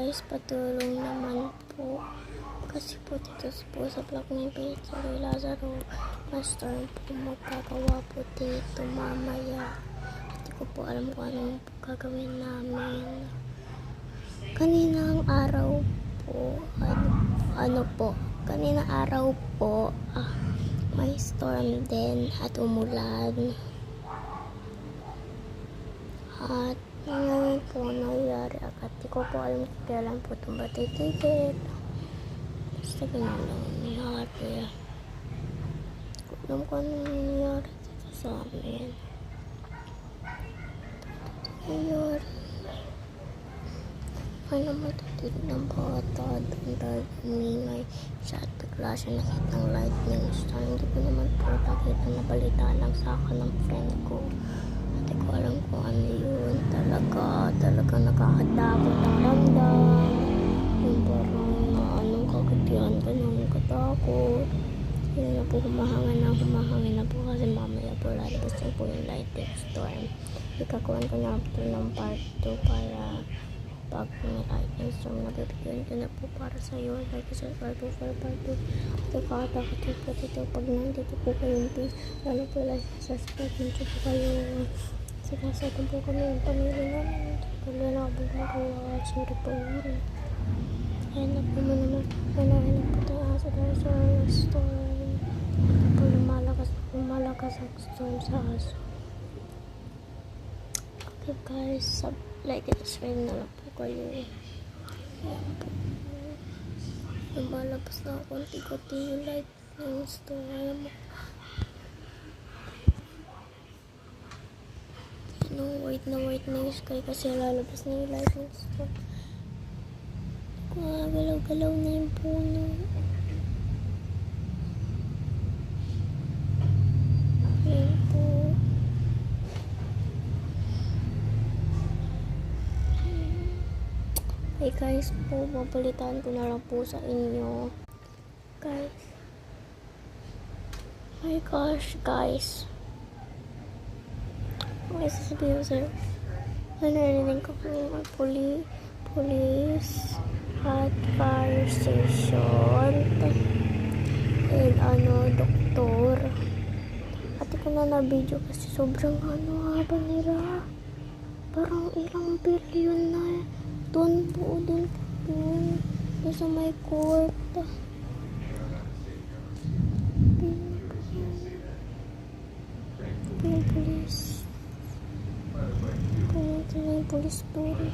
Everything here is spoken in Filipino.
guys, patulong naman po. Kasi po dito po sa vlog ni Peter Lazaro, Pastor po magkagawa po dito mamaya. Hindi ko po alam kung anong gagawin namin. Kaninang araw po, kaninang araw po, may storm din at umulan. At ngayon po nangyari agad. Di ko po alam kung kailan po itong matitigil. Basta ganyan lang nangyari. Di ko alam kung ano nangyari dito sa amin. Nangyari. May namatatig ng bata doon dahil umingay siya at bigla siya nakita ng lightning storm. Hindi ko naman po nakita, nabalita lang sa akin ng friend ko. Hindi ko alam kung ano yun. Talaga nakakatakot ang ramdam. Yung parang anong kagatihan ka nang katakot. Yun na po, humahangin na po kasi mamaya po lalabas na po yung lightning storm. Ikakuhan ko na po ng part 2 para pag may lightning storm na bibigyan ko na po para sa iyo. Like, subscribe po for part 2. Nakakatakot po dito pag nandito po kayong please. Lalo po like, subscribe nyo po kayo. Sinasatan po kami yung pamilya namin. Kaya na po magawa. Sorry po yun. Ayan na po naman. Ayan po tayo sa storm. Ito po lumalakas ang storm sa aso. Okay guys, like and subscribe na lang po kayo. Ayan po. Lumalabas na konti-konti yung lightning storm. White na yung sky kasi lalabas na yung lightning storm. Galaw-galaw na yung puno. Ayan po. Hey guys po, babalitaan ko na lang po sa inyo. Guys. My gosh, guys. May sasabihin ko sa'yo. Narinig ko po yung police at fire station and doktor. At ko na video kasi sobrang haba nila. Parang ilang billion na. Doon sa may court. Yung police. Yung police story.